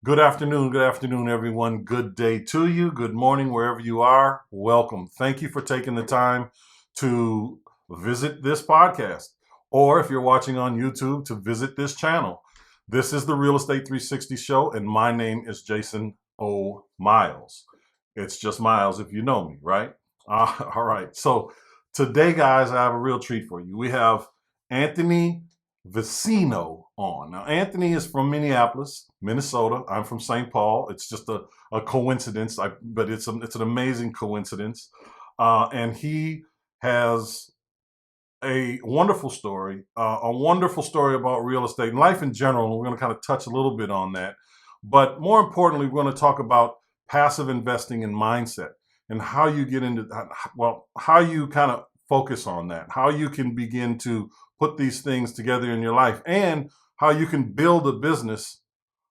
Good afternoon, everyone. Good day to you. Good morning, wherever you are. Welcome. Thank you for taking the time to visit this podcast, or if you're watching on YouTube, to visit this channel. This is the Real Estate 360 Show, and my name is Jason O. Myles. It's just Myles if you know me, right? All right. So today, guys, I have a real treat for you. We have Anthony Vicino on. Now, Anthony is from Minneapolis, Minnesota. I'm from St. Paul. It's just a coincidence, but it's an amazing coincidence. And he has a wonderful story about real estate and life in general. And we're going to kind of touch a little bit on that. But more importantly, we're going to talk about passive investing and mindset and how you get into, how you kind of focus on that, how you can begin to put these things together in your life, and how you can build a business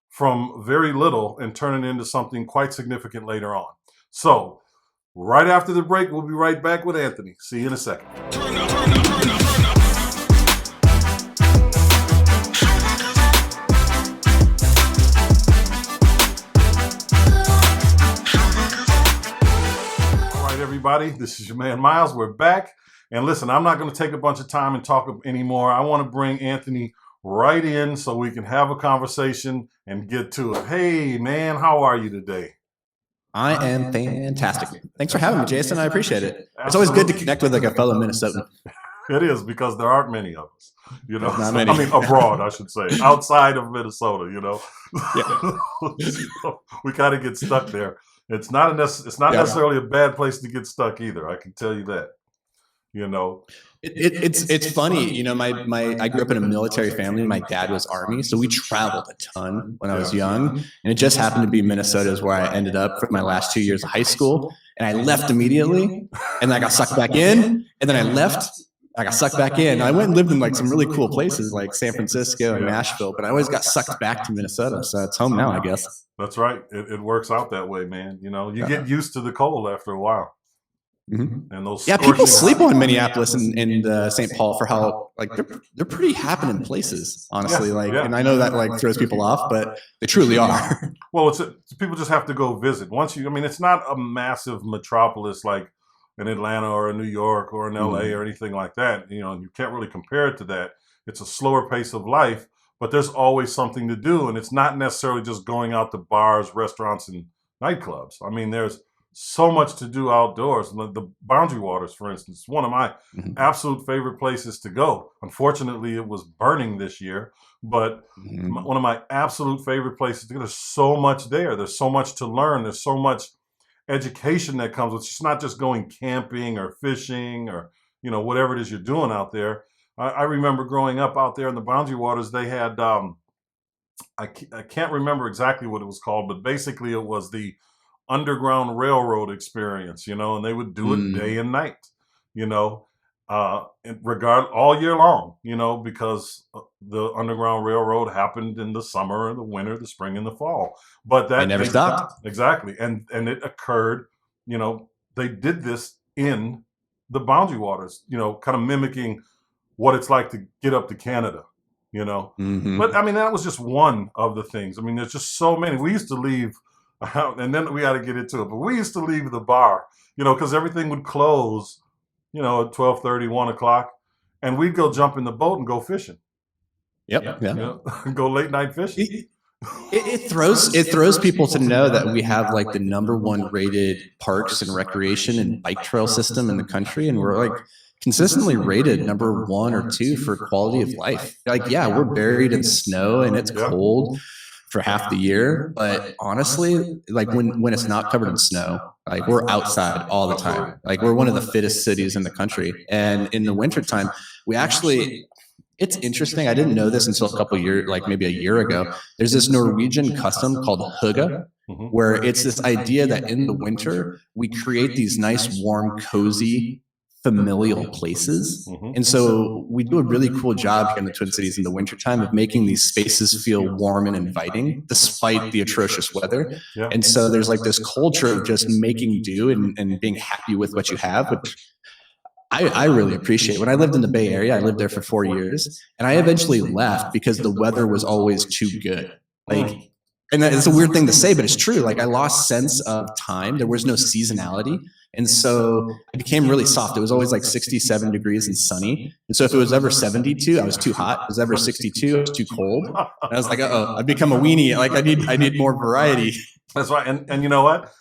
from very little and turn it into something quite significant later on. So right after the break, we'll be right back with Anthony. See you in a second. All right, everybody, this is your man Myles. We're back. And listen, I'm not going to take a bunch of time and talk anymore. I want to bring Anthony right in so we can have a conversation and get to it. Hey, man, how are you today? I am fantastic. Thanks for having me, Jason. I appreciate it. It's always good to connect with like a fellow Minnesotan. It is, because there aren't many of us, you know. Not many. I mean, abroad, I should say, outside of Minnesota, you know. Yeah. So we kind of get stuck there. It's not necessarily a bad place to get stuck either. I can tell you that. You know, it's funny. You know, I grew up in a military family. My dad was Army, so we traveled a ton when I was young, and it just happened to be Minnesota is where I ended up for my last 2 years of high school. And I left immediately, and then I got sucked back in, and then I left. I got sucked back in. I went and lived in like some really cool places like San Francisco and Nashville, but I always got sucked back to Minnesota. So it's home now, I guess. That's right. It works out that way, man. You know, you get used to the cold after a while. Mm-hmm. And those people sleep on Minneapolis and St. Paul for how like they're pretty happening places, honestly. And I know that like throws people off, but they truly are. Well, people just have to go visit. It's not a massive metropolis like in Atlanta or in New York or in LA or anything like that. You know, you can't really compare it to that. It's a slower pace of life, but there's always something to do, and it's not necessarily just going out to bars, restaurants, and nightclubs. I mean, there's so much to do outdoors. The Boundary Waters, for instance, one of my absolute favorite places to go. Unfortunately, it was burning this year, but one of my absolute favorite places to go. There's so much there. There's so much to learn. There's so much education that comes with it. It's not just going camping or fishing or, you know, whatever it is you're doing out there. I remember growing up out there in the Boundary Waters, they had, I can't remember exactly what it was called, but basically it was the Underground Railroad experience, you know, and they would do it day and night, you know, all year long, you know, because the Underground Railroad happened in the summer, the winter, the spring, and the fall. But that never stopped. Exactly. And it occurred, you know, they did this in the Boundary Waters, you know, kind of mimicking what it's like to get up to Canada, you know. But I mean, that was just one of the things. I mean, there's just so many. We used to leave, and then we got to get into it, but we used to leave the bar, you know, because everything would close, you know, at 12:30, 1 o'clock, and we'd go jump in the boat and go fishing. Yep. You know, go late night fishing. It throws people to know that we have like the #1 rated parks and recreation and bike trail system in the country, and we're like consistently rated #1 or 2 for quality of life. Like, yeah, we're buried in snow and it's cold for half the year, but honestly, like when it's not covered in snow, like we're outside all the time. Like we're one of the fittest cities in the country. And in the wintertime, it's interesting. I didn't know this until a couple of years, like maybe a year ago. There's this Norwegian custom called hygge, where it's this idea that in the winter, we create these nice, warm, cozy familial places. And so we do a really cool job here in the Twin Cities in the wintertime of making these spaces feel warm and inviting despite the atrocious weather. And so there's like this culture of just making do and being happy with what you have, which I really appreciate. When I lived in the Bay Area, I lived there for 4 years, and I eventually left because the weather was always too good. Like And it's a weird thing to say, but it's true. Like I lost sense of time. There was no seasonality. And so it became really soft. It was always like 67 degrees and sunny. And so if it was ever 72, I was too hot. If it was ever 62, I was too cold. And I was like, uh-oh, I've become a weenie. Like I need more variety. That's right. And you know what?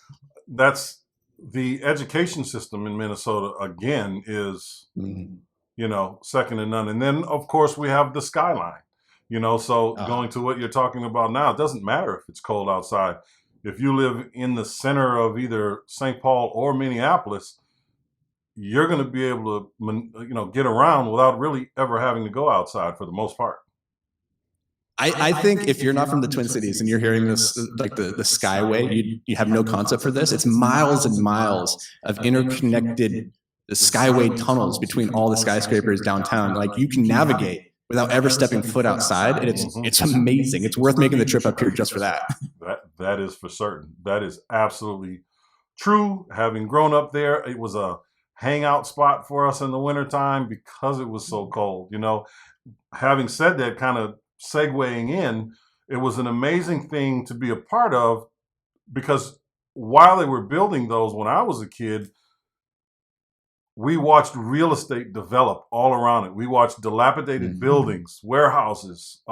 That's the education system in Minnesota, again, is, second to none. And then, of course, we have the skyline. So going to what you're talking about now, it doesn't matter if it's cold outside. If you live in the center of either St. Paul or Minneapolis, you're going to be able to, get around without really ever having to go outside for the most part. I think if you're not from the Twin Cities and you're hearing this, like the Skyway, you have no concept for this. It's miles and miles of interconnected Skyway tunnels between all the skyscrapers downtown. Like you can navigate without ever stepping foot outside, and it's amazing. It's worth making the trip up here just for that. That is for certain. That is absolutely true. Having grown up there, it was a hangout spot for us in the wintertime because it was so cold. Having said that, kind of segueing in, it was an amazing thing to be a part of, because while they were building those when I was a kid, we watched real estate develop all around it. We watched dilapidated buildings, warehouses,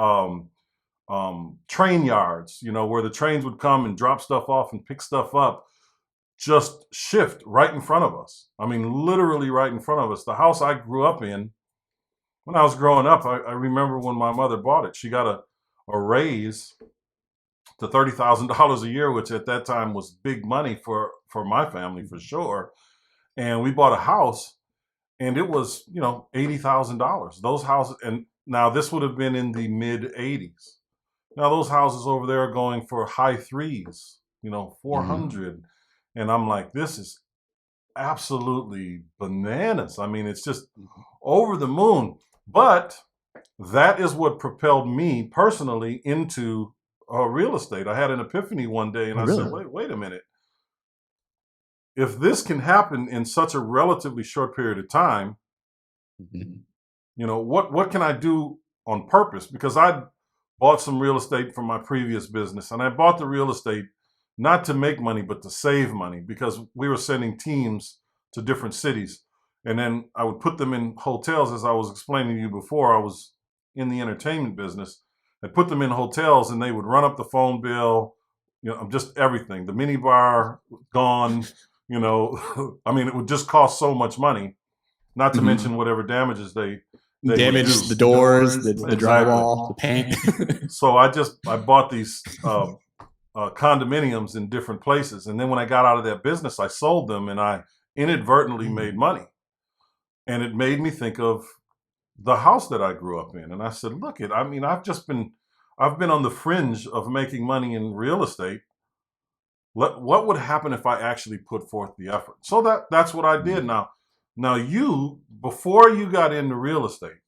train yards, where the trains would come and drop stuff off and pick stuff up, just shift right in front of us. I mean, literally right in front of us. The house I grew up in, when I was growing up, I remember when my mother bought it, she got a raise to $30,000 a year, which at that time was big money for my family, for sure. And we bought a house, and it was, $80,000. Those houses, and now this would have been in the mid 80s. Now those houses over there are going for high threes, 400. And I'm like, this is absolutely bananas. I mean, it's just over the moon. But that is what propelled me personally into real estate. I had an epiphany one day, and I said, wait a minute. If this can happen in such a relatively short period of time, what can I do on purpose? Because I bought some real estate from my previous business, and I bought the real estate not to make money, but to save money, because we were sending teams to different cities. And then I would put them in hotels. As I was explaining to you before, I was in the entertainment business. I'd put them in hotels, and they would run up the phone bill, just everything. The minibar gone. I mean, it would just cost so much money, not to mention whatever damages they damaged, the doors, the drywall, the paint. So I bought these condominiums in different places. And then when I got out of that business, I sold them, and I inadvertently made money. And it made me think of the house that I grew up in. And I said, look, I've been on the fringe of making money in real estate. What would happen if I actually put forth the effort? So that's what I did. Now you, before you got into real estate,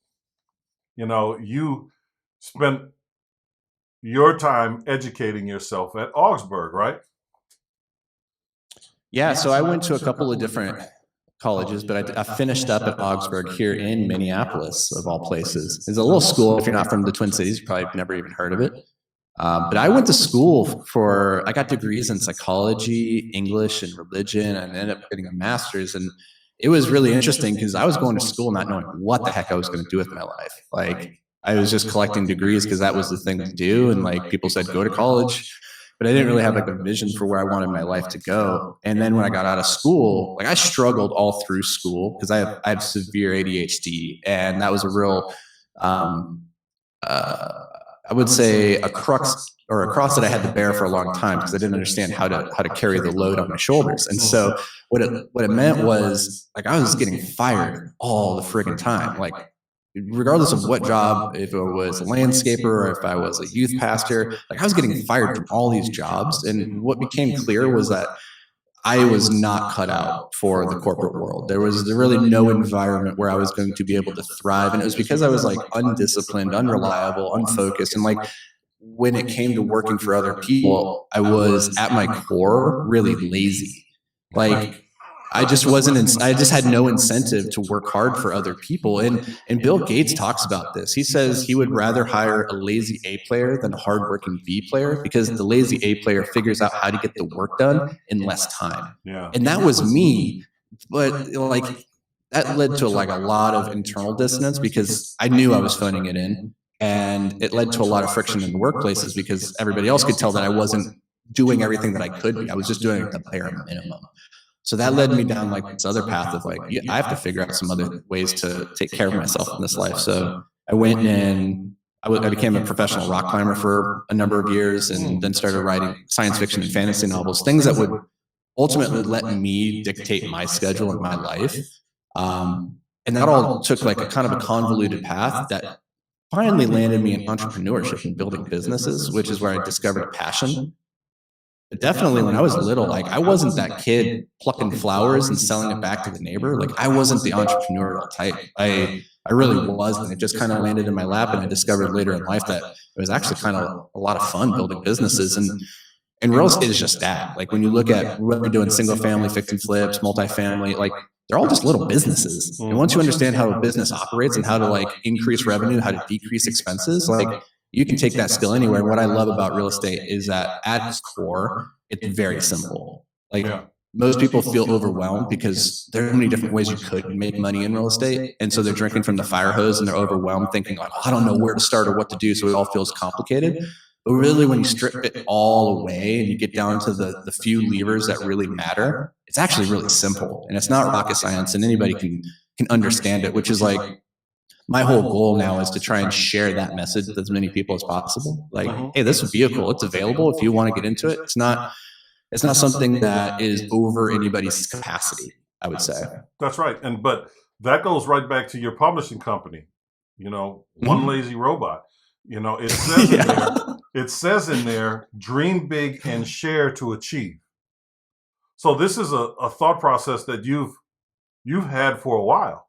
you spent your time educating yourself at Augsburg, right? Yeah, so I went to a couple of different colleges, but I finished up at Augsburg here in Minneapolis, of all places. It's a little school. If you're not from the Twin Cities, you probably never even heard of it. But I went to school I got degrees in psychology, English, and religion, and ended up getting a master's. And it was really interesting because I was going to school not knowing what the heck I was going to do with my life. Like I was just collecting degrees because that was the thing to do. And like people said, go to college. But I didn't really have like a vision for where I wanted my life to go. And then when I got out of school, like I struggled all through school because I have severe ADHD, and that was a real, I would say a cross that I had to bear for a long time because I didn't understand how to carry the load on my shoulders. And so what it meant was like I was getting fired all the friggin' time, like regardless of what job, if it was a landscaper or if I was a youth pastor, like I was getting fired from all these jobs. And what became clear was that I was not cut out for the corporate world. There was really no environment where I was going to be able to thrive. And it was because I was like undisciplined, unreliable, unfocused. And like when it came to working for other people, I was at my core really lazy. Like I just wasn't, I just had no incentive to work hard for other people. And Bill Gates talks about this. He says he would rather hire a lazy A player than a hardworking B player, because the lazy A player figures out how to get the work done in less time. Yeah. And that was me. But like, that led to like a lot of internal dissonance, because I knew I was phoning it in. And it led to a lot of friction in the workplaces, because everybody else could tell that I wasn't doing everything that I could be. I was just doing the bare minimum. So that led me down like this other path of like, I have to figure out some other ways to take care of myself in this life. So I went and I became a professional rock climber for a number of years, and then started writing science fiction and fantasy novels, things that would ultimately let me dictate my schedule and my life. And that all took like a kind of a convoluted path that finally landed me in entrepreneurship and building businesses, which is where I discovered a passion. But definitely when I was little, like I wasn't that kid plucking flowers and selling it back to the neighbor. Like I wasn't the entrepreneurial type. I really wasn't. It just kind of landed in my lap, and I discovered later in life that it was actually kind of a lot of fun building businesses. And real estate is just that. Like when you look at what we're doing, single family, fix and flips, multifamily, like they're all just little businesses. And once you understand how a business operates and how to like increase revenue, how to decrease expenses, like you can take that skill anywhere. And what I love about real estate is that at its core, it's very simple. Like most people feel overwhelmed because there are many different ways you could make money in real estate. And so they're drinking from the fire hose and they're overwhelmed, thinking like, oh, I don't know where to start or what to do. So it all feels complicated. But really, when you strip it all away and you get down to the few levers that really matter, it's actually really simple. And it's not rocket science, and anybody can understand it, which is like my whole goal now is to try and share that message with as many people as possible. Like, hey, this vehicle, it's available if you want to get into it. It's not something that is over anybody's capacity, I would say. That's right. But that goes right back to your publishing company, One Lazy Robot. It says in there, dream big and share to achieve. So this is a thought process that you've had for a while.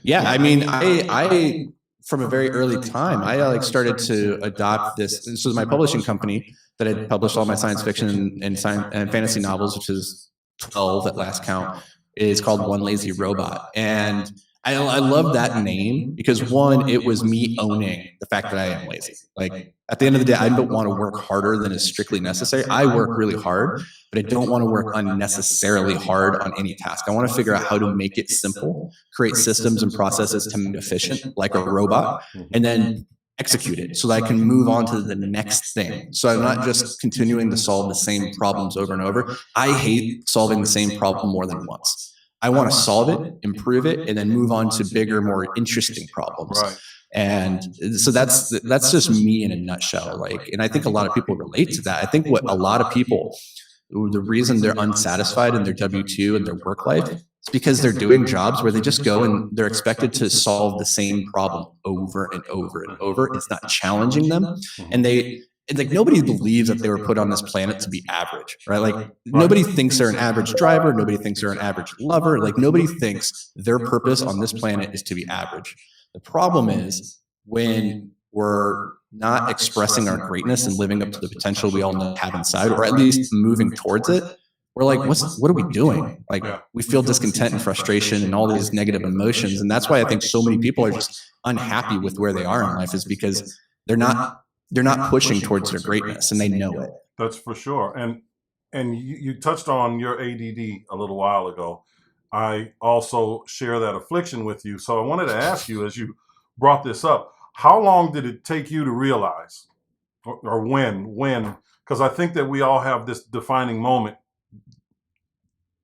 Yeah, I mean, I from a very early time, I like started to adopt this. This was my publishing company that had published all my science fiction and fantasy novels, which is 12 at last count. It's called One Lazy Robot. And I love that name because, one, it was me owning the fact that I am lazy. Like at the end of the day, I don't want to work harder than is strictly necessary. I work really hard, but I don't want to work unnecessarily hard on any task. I want to figure out how to make it simple, create systems and processes to make it efficient, like a robot, and then execute it so that I can move on to the next thing. So I'm not just continuing to solve the same problems over and over. I hate solving the same problem more than once. I want to solve it, improve it, and then move on to bigger, more interesting problems. Right. And so that's just me in a nutshell. Like, and I think a lot of people relate to that. I think what a lot of people, the reason they're unsatisfied in their W-2 and their work life is because they're doing jobs where they just go and they're expected to solve the same problem over and over and over. It's not challenging them. And it's like nobody believes that they were put on this planet to be average, right? Like nobody thinks they're an average driver. Nobody thinks they're an average lover. Like nobody thinks their purpose on this planet is to be average. The problem is when we're not expressing our greatness and living up to the potential we all have inside, or at least moving towards it, we're like, what are we doing? Like we feel discontent and frustration and all these negative emotions. And that's why I think so many people are just unhappy with where they are in life, is because they're not pushing towards their greatness, and they know it. That's for sure. And you touched on your ADD a little while ago. I also share that affliction with you. So I wanted to ask you, as you brought this up, how long did it take you to realize, or when? Because I think that we all have this defining moment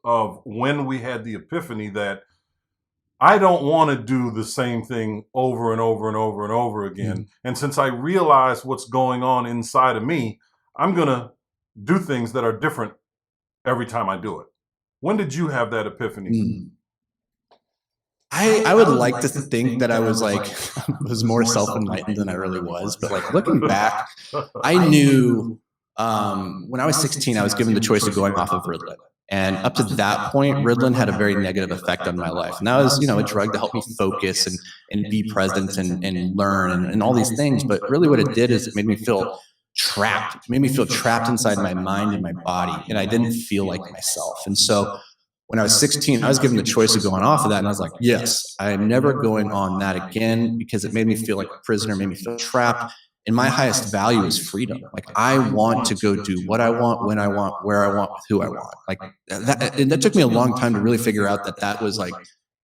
of when we had the epiphany that I don't want to do the same thing over and over and over and over again. Mm-hmm. And since I realize what's going on inside of me, I'm going to do things that are different every time I do it. When did you have that epiphany? I would like to think that I was more self-enlightened than I really was. But like looking back, I knew when I was 16, I was given the choice of going off of Ritalin. And up to that point, Ritalin had a very negative effect on my life. And that was, a drug to help me focus and be present and learn and all these things. But really what it did is it made me feel trapped. It made me feel trapped inside my mind and my body, and I didn't feel like myself. And so when I was 16, I was given the choice of going off of that, and I was like, yes, I am never going on that again, because it made me feel like a prisoner, made me feel trapped. And my highest value is freedom. Like, I want to go do what I want, when I want, where I want, with who I want. Like that, and that took me a long time to really figure out that that was like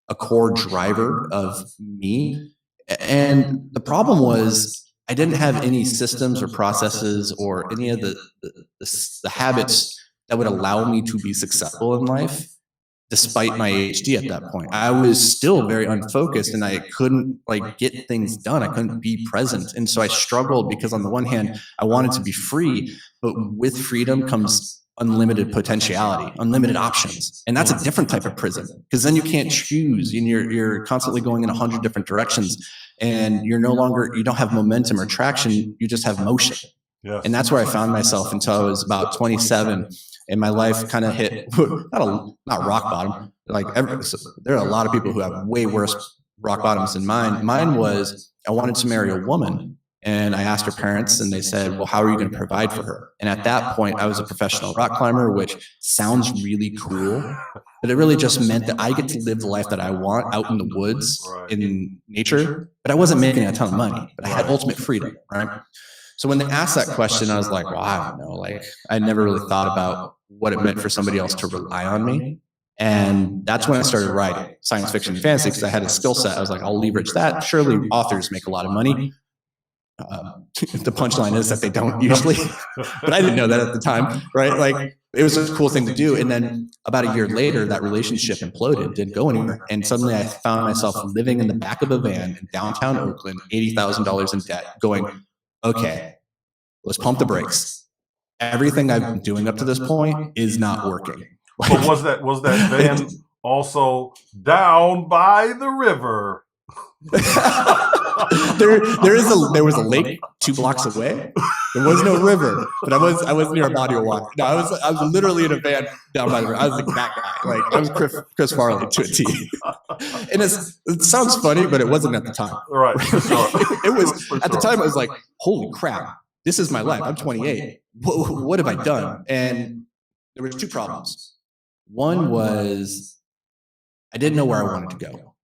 a core driver of me. And the problem was, I didn't have any systems or processes or any of the habits that would allow me to be successful in life, despite my ADHD at that point. I was still very unfocused, and I couldn't like get things done. I couldn't be present. And so I struggled, because on the one hand, I wanted to be free, but with freedom comes unlimited potentiality, unlimited options. And that's a different type of prison, because then you can't choose, and you're constantly going in 100 different directions, and you don't have momentum or traction. You just have motion. Yes. And that's where I found myself until I was about 27. And my life kind of hit not rock bottom. Like there are a lot of people who have way worse rock bottoms than mine. Mine was, I wanted to marry a woman, and I asked her parents, and they said, well, how are you going to provide for her? And at that point, I was a professional rock climber, which sounds really cool, but it really just meant that I get to live the life that I want out in the woods, in nature. But I wasn't making a ton of money, but I had ultimate freedom, right? So when they asked that question, I was like, well, I don't know. Like, I never really thought about what it meant for somebody else to rely on me. And that's when I started writing science fiction and fantasy, because I had a skill set. I was like, I'll leverage that. Surely authors make a lot of money. The punchline is that they don't usually, but I didn't know that at the time, right? Like, it was a cool thing to do. And then about a year later, that relationship imploded, didn't go anywhere. And suddenly I found myself living in the back of a van in downtown Oakland, $80,000 in debt, going, okay, let's pump the brakes. Everything I've been doing up to this point is not working. But was that van also down by the river? There was a lake 2 blocks away. There was no river, but I was near a body of water. No, I was literally in a van down by the river. I was like that guy. Like, I was Chris Farley to a T. And it sounds funny, but it wasn't at the time. Right. It was at the time. I was like, holy crap, this is my life. I'm 28. What have I done? And there were 2 problems. One was, I didn't know where I wanted to go.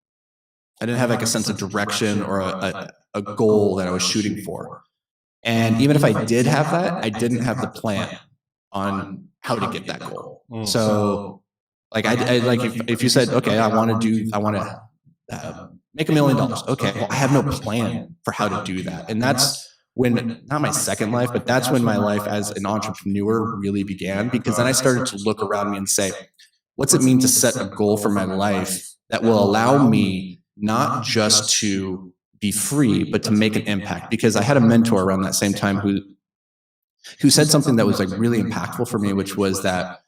I didn't have like a sense of direction or a goal that I was shooting for. And even if I did have that, I didn't have the plan on how to get that goal. So like, I like, if you said, okay, I want to make $1 million. Okay, well, I have no plan for how to do that. And that's when, not my second life, but that's when my life as an entrepreneur really began, because then I started to look around me and say, what's it mean to set a goal for my life that will allow me not just to be free, but to make an impact? Because I had a mentor around that same time who said something that was like really impactful for me, which was that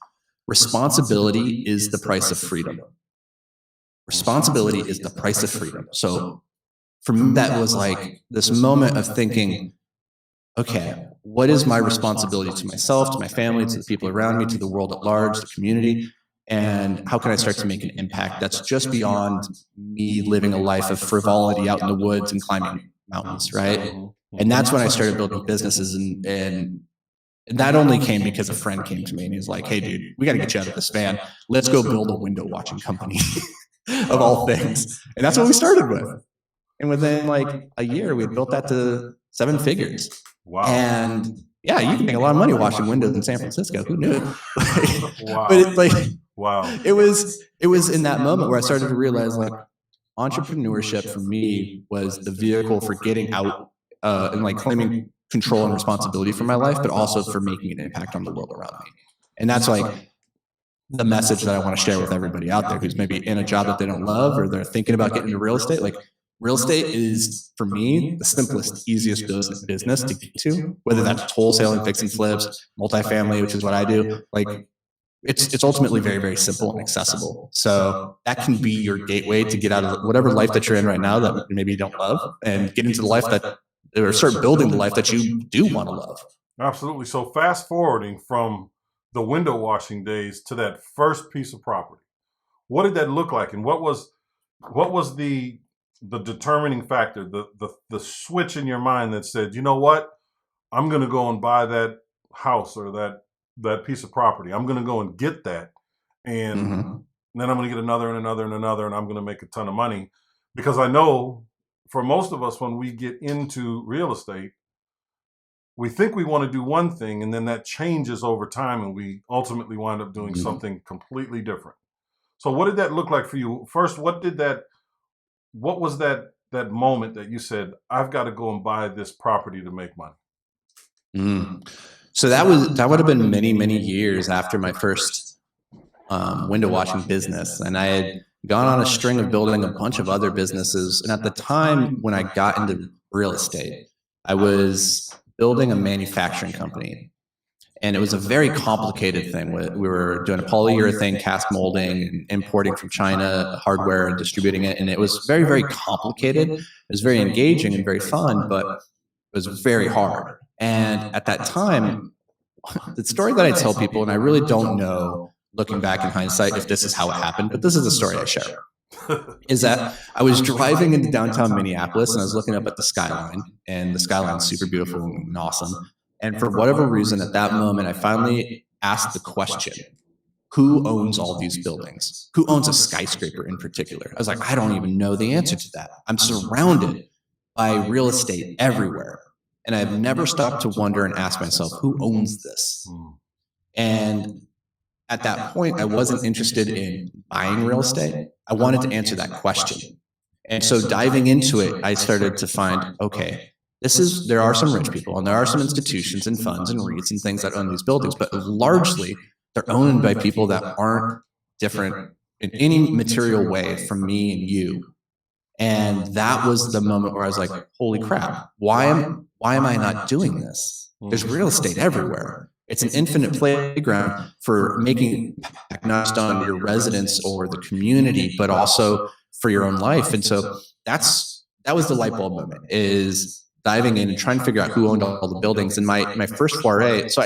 responsibility is the price of freedom. Responsibility is the price of freedom. So for me, that was like this moment of thinking, okay, what is my responsibility to myself, to my family, to the people around me, to the world at large, the community? And how can I start to make an impact that's just beyond me living a life of frivolity out in the woods and climbing mountains, right? And that's when I started building businesses. And that only came because a friend came to me and he's like, hey, dude, we got to get you out of this van. Let's go build a window watching company of all things. And that's what we started with. And within like a year, we had built that to 7 figures. Wow. And yeah, you can make a lot of money washing windows in San Francisco. Who knew? Wow. But it's like, wow. It was in that moment where I started to realize, like, entrepreneurship for me was the vehicle for getting out and like claiming control and responsibility for my life, but also for making an impact on the world around me. And that's like the message that I want to share with everybody out there who's maybe in a job that they don't love, or they're thinking about getting into real estate. Like, real estate is, for me, the simplest, easiest business to get to, whether that's wholesaling, fixing flips, multifamily, which is what I do. Like, it's ultimately very, very simple and accessible. So that can be your gateway to get out of whatever life that you're in right now that maybe you don't love, and get into the life that, or start building the life that you do want to love. Absolutely. So fast forwarding from the window washing days to that first piece of property, what did that look like? And what was the determining factor, the switch in your mind that said, you know what, I'm going to go and buy that house or that piece of property. I'm going to go and get that. And then I'm going to get another and another and another, and I'm going to make a ton of money. Because I know for most of us, when we get into real estate, we think we want to do one thing, and then that changes over time, and we ultimately wind up doing something completely different. So what did that look like for you? First, what was that moment that you said, I've got to go and buy this property to make money? So that would have been many, many years after my first window washing business. And I had gone on a string of building a bunch of other businesses. And at the time when I got into real estate, I was building a manufacturing company. And it was a very complicated thing. We were doing a polyurethane cast molding and importing from China hardware and distributing it. And it was very, very complicated. It was very engaging and very fun, but it was very hard. And at that time, the story that I tell people, and I really don't know, looking back in hindsight, if this is how it happened, but this is the story I share, is that I was driving into downtown Minneapolis and I was looking up at the skyline, and the skyline's super beautiful and awesome. And for whatever reason, at that moment, I finally asked the question, who owns all these buildings? Who owns a skyscraper in particular? I was like, I don't even know the answer to that. I'm surrounded by real estate everywhere. And I've never stopped to wonder and ask myself, who owns this? And at that point, I wasn't interested in buying real estate. I wanted to answer that question. And so diving into it, I started to find, okay, there are some rich people and there are some institutions and funds and REITs and things that own these buildings, but largely they're owned by people that aren't different in any material way from me and you. And that was the moment where I was like, holy crap, why am I not doing this? There's real estate everywhere. It's an infinite playground for making impact, not just on your residents or the community, but also for your own life. And so that was the light bulb moment, is diving in and trying to figure out who owned all the buildings. And my first foray, so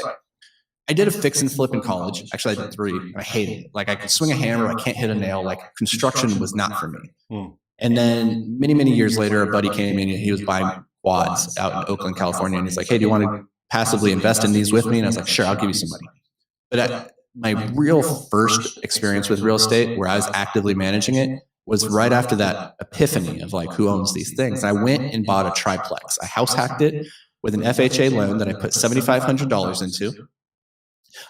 I did a fix and flip in college. Actually, I did 3, and I hated it. Like, I could swing a hammer, I can't hit a nail. Like, construction was not for me. And then many, many years later, a buddy came in and he was buying quads out in Oakland, California. And he's like, hey, do you want to passively invest in these with me? And I was like, sure, I'll give you some money. But my real first experience with real estate, where I was actively managing it, was right after that epiphany of like, who owns these things? And I went and bought a triplex. I house hacked it with an FHA loan that I put $7,500 into.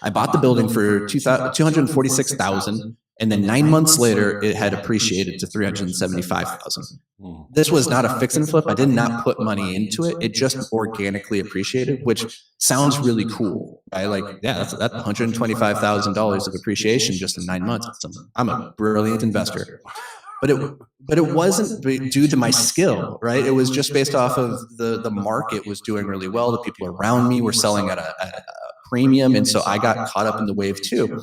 I bought the building for $246,000. And then 9 months later, it had appreciated to $375,000. This was not a fix and flip. I did not put money into it. It just organically appreciated, which sounds really cool. Right? Like, yeah, that's $125,000 of appreciation just in 9 months. I'm a brilliant investor. But it wasn't due to my skill, right? It was just based off of the market was doing really well. The people around me were selling at a premium. And so I got caught up in the wave too.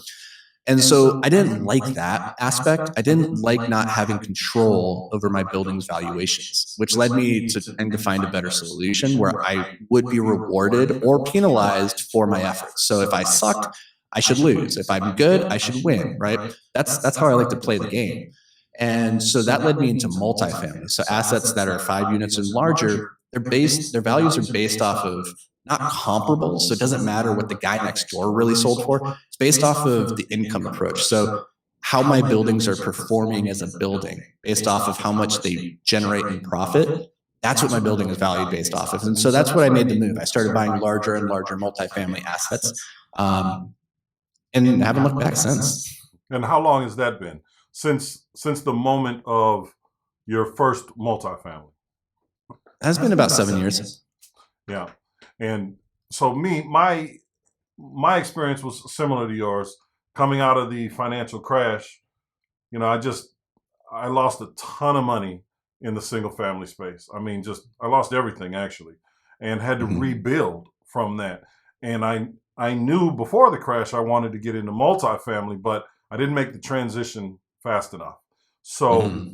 And so I didn't like that aspect. I didn't like not having control over my building's valuations, which led me to trying to find a better solution where I would be rewarded or penalized for my efforts. So if I sucked, I should lose. If I'm good, I should win, right? That's how I like to play the game. And so that led me into multifamily. So assets that are 5 units and larger, their values are based off of not comparable. So it doesn't matter what the guy next door really sold for. It's based off of the income approach. So how my buildings are performing as a building based off of how much they generate in profit. That's what my building is valued based off of. And so that's what I made the move. I started buying larger and larger multifamily assets, and haven't looked back since. And how long has that been? Since the moment of your first multifamily? That's been about 7 years. Yeah. And so my experience was similar to yours. Coming out of the financial crash, you know, I lost a ton of money in the single family space. I mean, I lost everything actually, and had to rebuild from that. And I knew before the crash I wanted to get into multifamily, but I didn't make the transition fast enough. So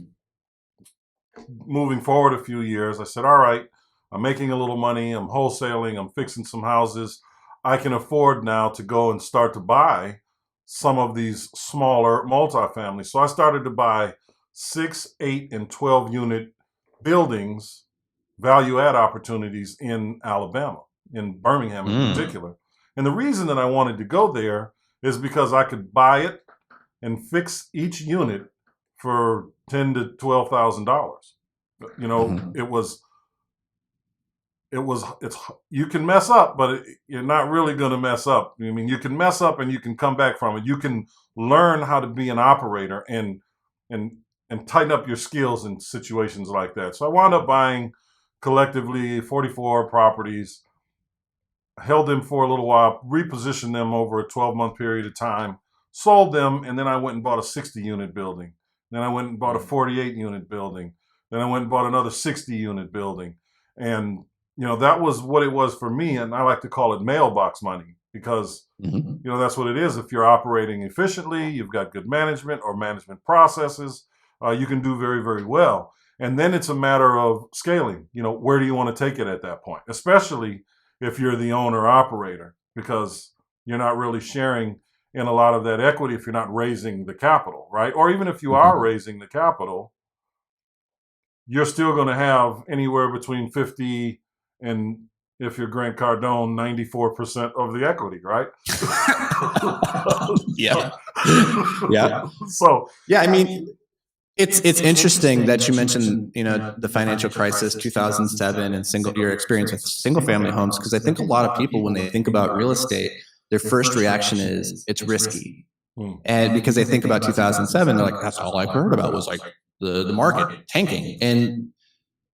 moving forward a few years, I said, all right, I'm making a little money, I'm wholesaling, I'm fixing some houses. I can afford now to go and start to buy some of these smaller multifamilies. So I started to buy 6, 8, and 12 unit buildings, value add opportunities in Alabama. in Birmingham in particular. And the reason that I wanted to go there is because I could buy it and fix each unit for $10,000 to $12,000. You know, it's you can mess up, but you're not really going to mess up. I mean, you can mess up and you can come back from it. You can learn how to be an operator and tighten up your skills in situations like that. So I wound up buying collectively 44 properties, held them for a little while, repositioned them over a 12-month period of time, sold them, and then I went and bought a 60-unit building. Then I went and bought a 48-unit building. Then I went and bought another 60-unit building. And, you know, that was what it was for me. And I like to call it mailbox money because, you know, that's what it is. If you're operating efficiently, you've got good management or management processes, you can do very, very well. And then it's a matter of scaling. You know, where do you want to take it at that point? Especially if you're the owner operator, because you're not really sharing in a lot of that equity if you're not raising the capital, right? Or even if you are raising the capital, you're still going to have anywhere between 50 and, if you're Grant Cardone, 94% of the equity, right? Yeah. Yeah. So, yeah, I mean, it's interesting that you mentioned, you know, the financial crisis, 2007, and your experience with single family homes, because I think a lot of people, when they think about real estate, their first reaction is it's risky. And because they think about 2007, they're like, that's all I heard about was like the market tanking. And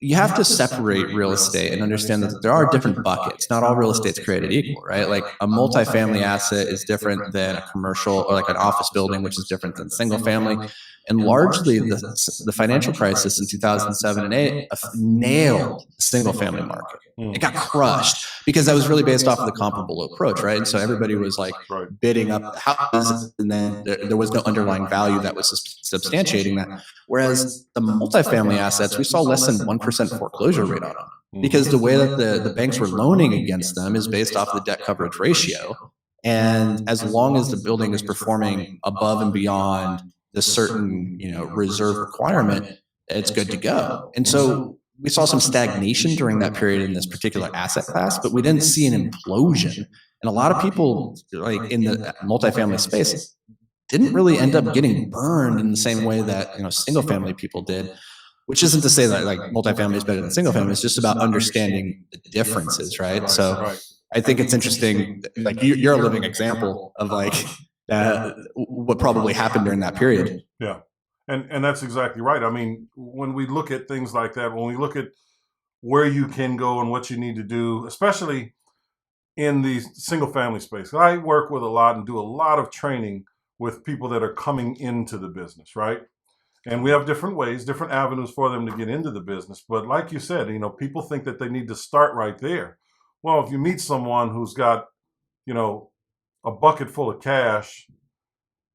you have to separate real estate and understand that there are different buckets. Not all real estate's created equal, right? Like a multifamily asset is different than a commercial, or like an office building, which is different than single family. And largely the financial crisis in 2007 and 8 nailed the single family market. It got crushed because that was really based off of the comparable approach, right? And so everybody was like bidding up the houses, and then there was no underlying value that was substantiating that. Whereas the multifamily assets, we saw less than 1% foreclosure rate on them, because the way that the banks were loaning against them is based off the debt coverage ratio. And as long as the building is performing above and beyond the certain, you know, reserve requirement, it's good to go. And so we saw some stagnation during that period in this particular asset class, but we didn't see an implosion. And a lot of people, like in the multifamily space, didn't really end up getting burned in the same way that, you know, single family people did. Which isn't to say that like multifamily is better than single family. It's just about understanding the differences, right? So I think it's interesting. Like you're a living example of like what probably happened during that period. Yeah. And that's exactly right. I mean, when we look at things like that, when we look at where you can go and what you need to do, especially in the single family space, I work with a lot and do a lot of training with people that are coming into the business, right? And we have different ways, different avenues for them to get into the business. But like you said, you know, people think that they need to start right there. Well, if you meet someone who's got, you know, a bucket full of cash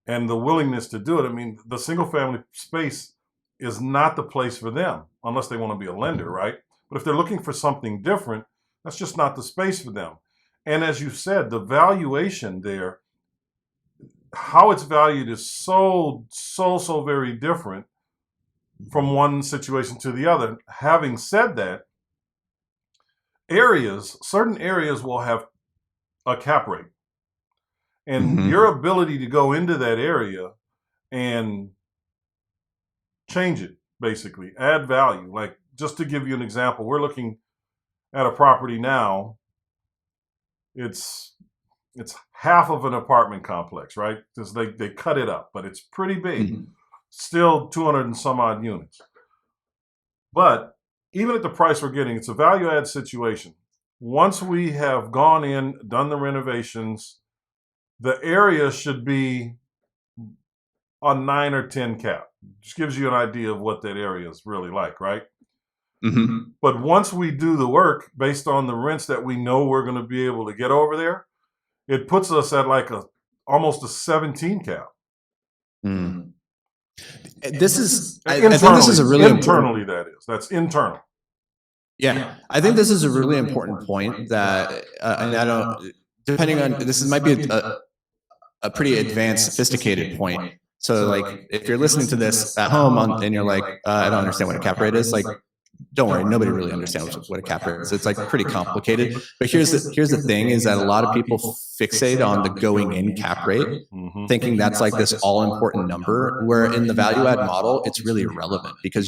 and the willingness to do it, I mean, the single family space is not the place for them unless they want to be a lender, right? But if they're looking for something different, that's just not the space for them. And as you said, the valuation there, how it's valued is so very different from one situation to the other. Having said that, certain areas will have a cap rate. And your ability to go into that area and change it, basically, add value. Like, just to give you an example, we're looking at a property now. It's half of an apartment complex, right? Because they cut it up, but it's pretty big. Still 200 and some odd units. But even at the price we're getting, it's a value add situation. Once we have gone in, done the renovations, the area should be a 9 or 10 cap. Just gives you an idea of what that area is really like, right? But once we do the work based on the rents that we know we're going to be able to get over there, it puts us at like almost a 17 cap. I think this is a really internally that's internal. Yeah, I think this is a really important point that, and I don't, depending on, this might be a pretty advanced, sophisticated point. So like, if you're listening to this at home and you're like, I don't understand what a cap rate is, like, don't worry, nobody really understands what a cap rate is. It's like pretty complicated. But here's the thing is that a lot of people fixate on the going in cap rate, thinking that's like this all important number, where in the value add model, it's really irrelevant because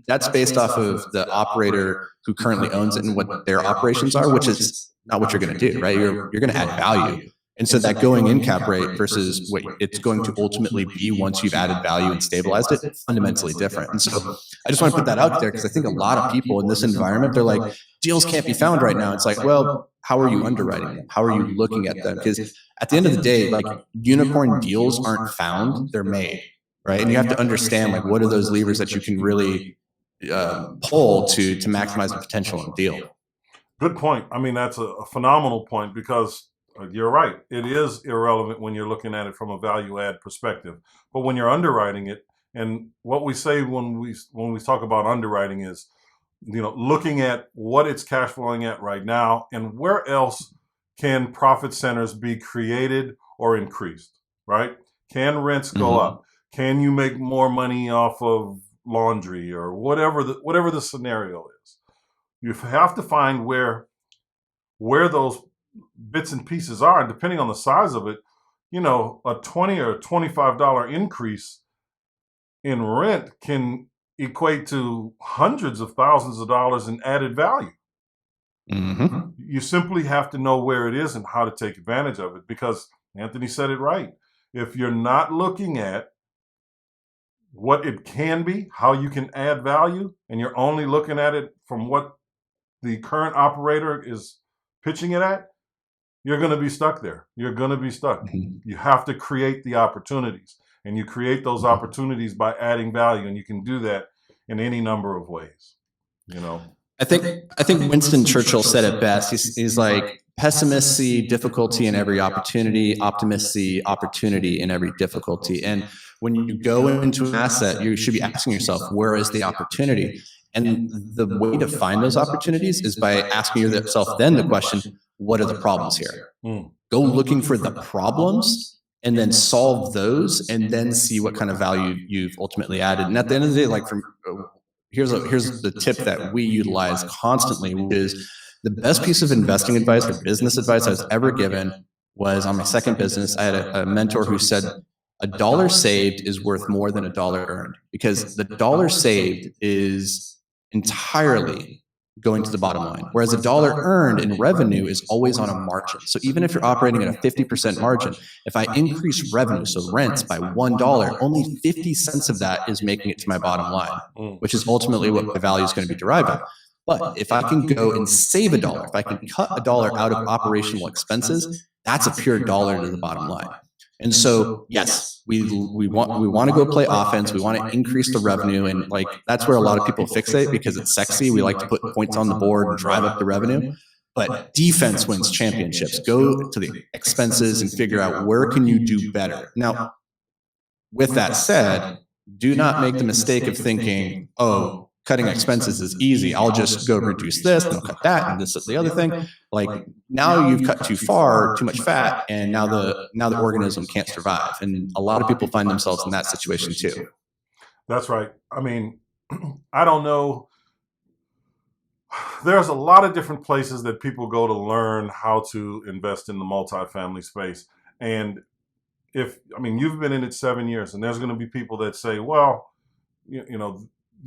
that's based off of the operator who currently owns it and what their operations are, which is not what you're going to do, right? You're going to add value. And so that going in cap rate versus what it's going to ultimately be once you've added value and stabilized it, fundamentally different. And so I just want to put that out there because I think a lot of people in this environment, they're like, deals can't be found right now. It's like, well, how are you underwriting them? How are you looking at them? Because at the end of the day, like unicorn deals aren't found, they're made, right? And you have to understand like what are those levers that you can really pull to maximize the potential in a deal. Good point. I mean, that's a phenomenal point because you're right. It is irrelevant when you're looking at it from a value add perspective. But when you're underwriting it, and what we say when we talk about underwriting is, looking at what it's cash flowing at right now and where else can profit centers be created or increased, right? Can rents go up? Can you make more money off of laundry or whatever the scenario is? You have to find where those bits and pieces are, and depending on the size of it, a $20 or $25 increase in rent can equate to hundreds of thousands of dollars in added value. You simply have to know where it is and how to take advantage of it, because Anthony said it right. If you're not looking at what it can be, how you can add value, and you're only looking at it from what the current operator is pitching it at, you're going to be stuck there. You're going to be stuck. You have to create the opportunities, and you create those opportunities by adding value, and you can do that in any number of ways. I think Winston Churchill said it best. He's like, pessimists see difficulty in every opportunity, optimists see opportunity in every difficulty. And when you go into an asset, you should be asking yourself, where is the opportunity? And the way to find those opportunities is by asking yourself then the question, what are the problems here? Go looking for the problems and then solve those and then see what kind of value you've ultimately added. And at the end of the day, like here's the tip that we utilize constantly, which is the best piece of investing advice or business advice I was ever given was on my second business. I had a mentor who said, a dollar saved is worth more than a dollar earned, because the dollar saved is entirely going to the bottom line, whereas a dollar earned in revenue is always on a margin. So even if you're operating at a 50% margin, if I increase revenue, so rents, by $1, only 50 cents of that is making it to my bottom line, which is ultimately what my value is going to be derived on. But if I can go and save a dollar, if I can cut a dollar out of operational expenses, that's a pure dollar to the bottom line. And so, yes, we want to go play offense. We want to increase the revenue. And like, that's where a lot of people fixate because it's sexy. We like to put points on the board and drive up the revenue. But defense wins championships. Go to the expenses and figure out where can you do better. Now, with that said, do not make the mistake of thinking, oh, cutting expenses is easy. I'll just go reduce this and I'll cut that and this is the other thing. Like, now you've cut too far, too much fat, and now the organism can't survive. And a lot of people find themselves in that situation too. That's right. I mean, I don't know. There's a lot of different places that people go to learn how to invest in the multifamily space. And you've been in it 7 years, and there's going to be people that say, well,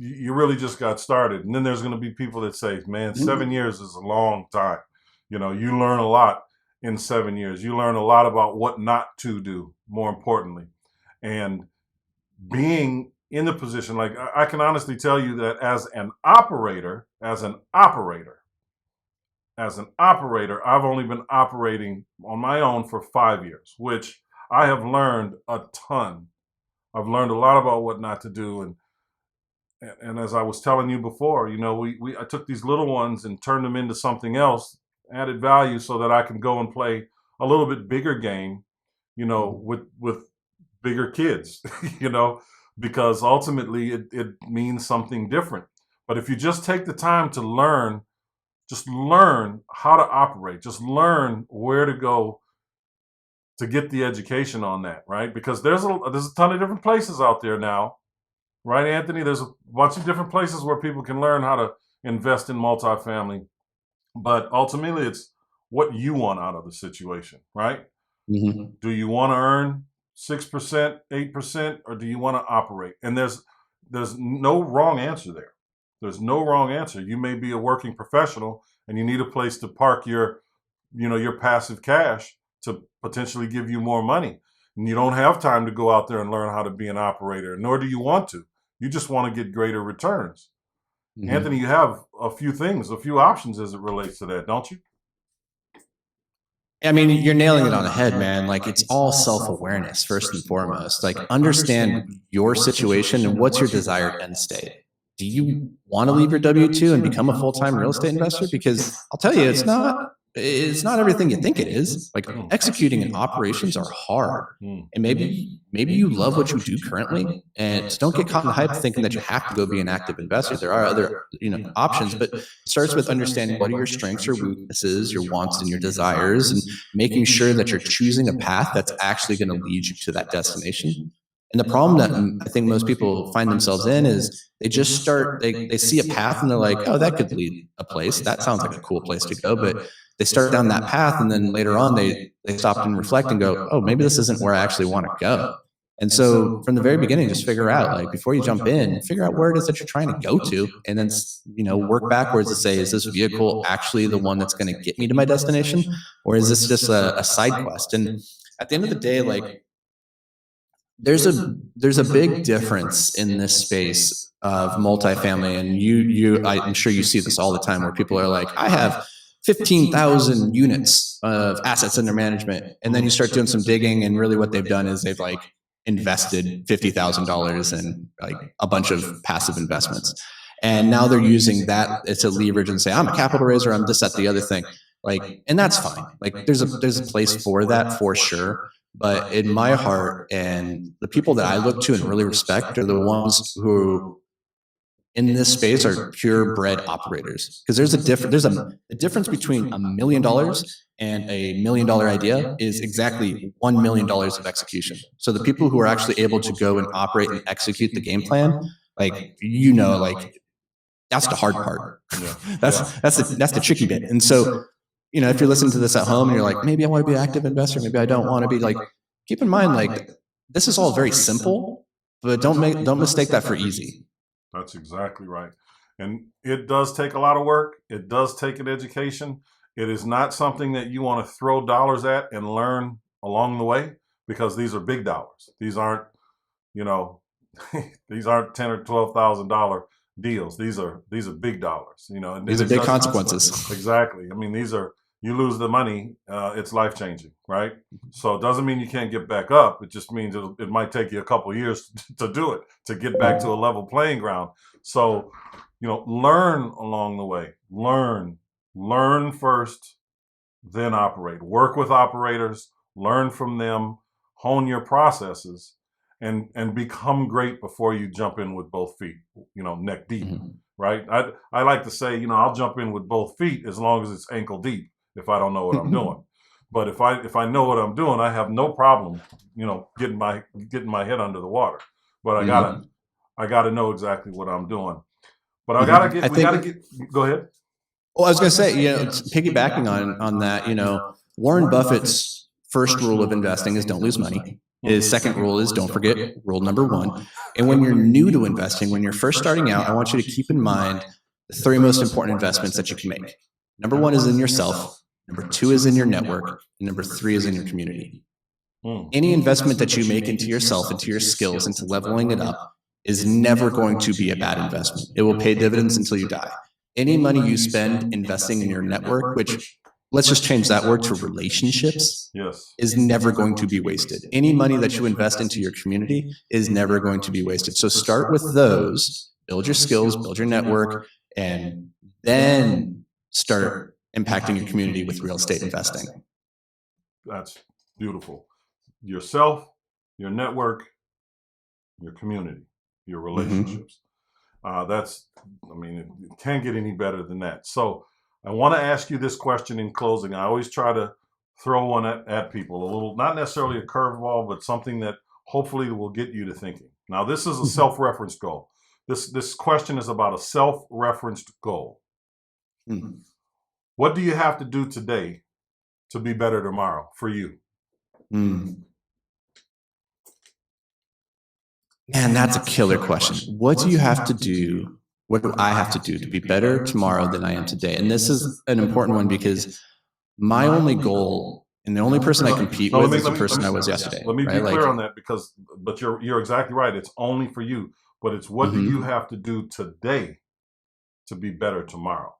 you really just got started. And then there's going to be people that say, man, 7 years is a long time. You learn a lot in 7 years. You learn a lot about what not to do, more importantly. And being in the position, like I can honestly tell you that as an operator, I've only been operating on my own for 5 years, which I have learned a ton. I've learned a lot about what not to do. And as I was telling you before, I took these little ones and turned them into something else, added value so that I can go and play a little bit bigger game, with bigger kids, because ultimately it means something different. But if you just take the time to learn how to operate, just learn where to go to get the education on that, right? Because there's a ton of different places out there now right, Anthony? There's a bunch of different places where people can learn how to invest in multifamily, but ultimately it's what you want out of the situation, right? Mm-hmm. Do you want to earn 6%, 8%, or do you want to operate? And there's no wrong answer there. There's no wrong answer. You may be a working professional and you need a place to park your passive cash to potentially give you more money. And you don't have time to go out there and learn how to be an operator, nor do you want to. You just want to get greater returns. Mm-hmm. Anthony, you have a few options as it relates to that, don't you? I mean, you're nailing it on the head, man. Like, it's all self-awareness first and foremost. Like, understand your situation and what's your desired end state. Do you want to leave your W-2 and become a full-time real estate investor? Because I'll tell you, it's not everything you think it is. Like, executing in operations are hard. And maybe you love what you do currently, and so don't get caught in the hype thinking that you have to go be an active investor. There are other, options, but it starts with understanding what are your strengths, your weaknesses, your wants, and your desires, and making sure that you're choosing a path that's actually going to lead you to that destination. And the problem that I think most people find themselves in is they just start, they see a path and they're like, oh, that could lead a place. That sounds like a cool place to go. But they start down that path, and then later on they stop and reflect and go, oh, maybe this isn't where I actually want to go. And so from the very beginning, just figure out, like, before you jump in, figure out where it is that you're trying to go to, and then, work backwards to say, is this vehicle actually the one that's going to get me to my destination? Or is this just a side quest? And at the end of the day, like, there's a big difference in this space of multifamily. And I'm sure you see this all the time, where people are like, I have 15,000 units of assets under management. And then you start doing some digging, and really what they've done is they've like invested $50,000 in like a bunch of passive investments. And now they're using that as a leverage and say, I'm a capital raiser, I'm this, that, the other thing. Like, and that's fine. Like, there's a place for that, for sure. But in my heart, and the people that I look to and really respect are the ones who in this space are purebred operators. Because there's a difference between $1 million and $1 million idea is exactly $1 million of execution. So the people who are actually able to go and operate and execute the game plan, like, that's the hard part. Yeah. That's the tricky bit. And so, if you're listening to this at home and you're like, maybe I want to be an active investor, maybe I don't want to be, like, keep in mind, like, this is all very simple, but don't mistake that for easy. That's exactly right. And it does take a lot of work. It does take an education. It is not something that you want to throw dollars at and learn along the way, because these are big dollars. These aren't, these aren't $10,000 or $12,000 deals. These are big dollars, and these are big consequences. Exactly. I mean, you lose the money, it's life changing, right? So it doesn't mean you can't get back up. It just means it might take you a couple of years to do it, to get back to a level playing ground. So, learn along the way. Learn first, then operate. Work with operators, learn from them, hone your processes, and become great before you jump in with both feet, neck deep, right? I like to say, I'll jump in with both feet as long as it's ankle deep if I don't know what I'm doing. But if I know what I'm doing, I have no problem, getting my head under the water. But I gotta know exactly what I'm doing. But we gotta get. Go ahead. Well, I was going to say, piggybacking on that, Warren Buffett's first rule of investing is don't lose money. His second rule is don't forget rule number one. And when you're new to investing, when you're first starting out, I want you to keep in mind the three most important investments that you can make. Number one is in yourself. Number two is in your network. And number three is in your community. Any investment that you make into yourself, into your skills, into leveling it up is never going to be a bad investment. It will pay dividends until you die. Any money you spend investing in your network, which let's just change that word to relationships, yes, is never going to be wasted. Any money that you invest into your community is never going to be wasted. So start with those, build your skills, build your network, and then start impacting your community with real estate investing. That's beautiful. Yourself, your network, your community, your relationships. It can't get any better than that. So I want to ask you this question in closing. I always try to throw one at people, a little, not necessarily a curveball, but something that hopefully will get you to thinking. Now, this is a self-referenced goal. This question is about a self-referenced goal. Mm. What do you have to do today to be better tomorrow for you? Mm. Man, that's a killer question. What do you have to do? What do I have to do to be better tomorrow than I am today? And this is an important one because my only goal and the only person I compete with is the person I was yesterday. Let me be right? clear on that but you're exactly right. It's only for you, but it's what do you have to do today to be better tomorrow?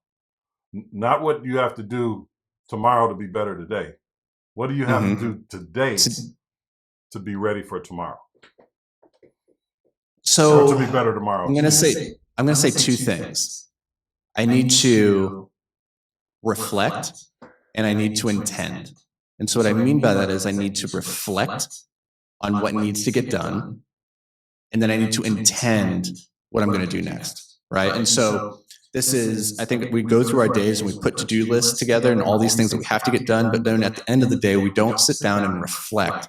Not what you have to do tomorrow to be better today. What do you have to do today to be ready for tomorrow? So or to be better tomorrow. I'm going to say two things. I need to reflect and I need to intend. And so what I mean by that is I need to reflect on what needs to get done. And then I need to intend what I'm going to do next. Right. And so this is, I think we go through our days and we put to-do lists together and all these things that we have to get done. But then at the end of the day, we don't sit down and reflect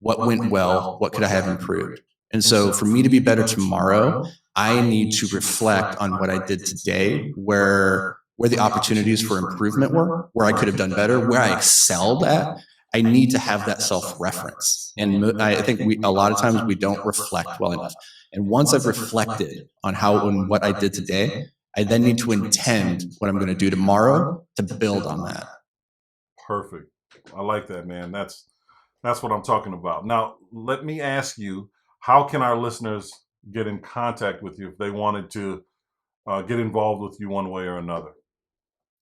what went well, what could I have improved. And so for me to be better tomorrow, I need to reflect on what I did today, where the opportunities for improvement were, where I could have done better, where I excelled at. I need to have that self-reference. And I think a lot of times we don't reflect well enough. And once I've reflected on what I did today, I then need to intend what I'm going to do tomorrow to build on that. Perfect. I like that, man. That's what I'm talking about. Now, let me ask you, how can our listeners get in contact with you if they wanted to get involved with you one way or another?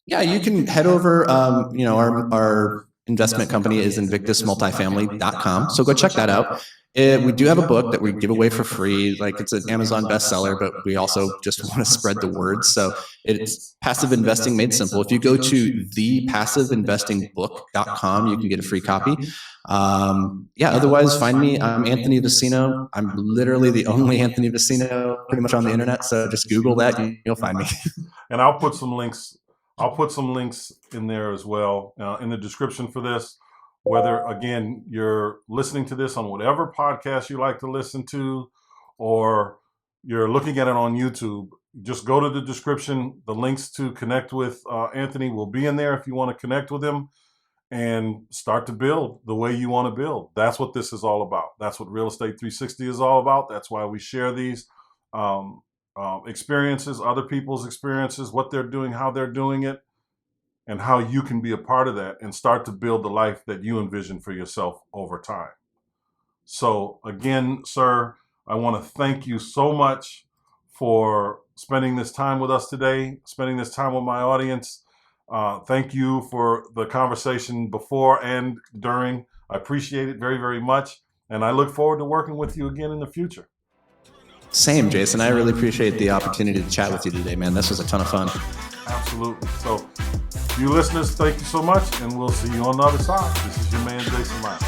Yeah, you can head over, our investment company is invictusmultifamily.com. So go check that out. We do have a book that we give away for free. Like it's an Amazon bestseller, but we also just want to spread the word. So it's Passive Investing Made Simple. If you go to thepassiveinvestingbook.com, you can get a free copy. Otherwise find me. I'm Anthony Vicino. I'm literally the only Anthony Vicino pretty much on the internet. So just Google that and you'll find me. And I'll put some links in there as well in the description for this. Whether, again, you're listening to this on whatever podcast you like to listen to, or you're looking at it on YouTube, just go to the description. The links to connect with Anthony will be in there if you want to connect with him and start to build the way you want to build. That's what this is all about. That's what Real Estate 360 is all about. That's why we share these experiences, other people's experiences, what they're doing, how they're doing it, and how you can be a part of that and start to build the life that you envision for yourself over time. So again, sir, I want to thank you so much for spending this time with us today, spending this time with my audience. Thank you for the conversation before and during. I appreciate it very, very much. And I look forward to working with you again in the future. Same, Jason. I really appreciate the opportunity to chat with you today, man. This was a ton of fun. Absolutely. So, you listeners, thank you so much, and we'll see you on the other side. This is your man, Jason Myles.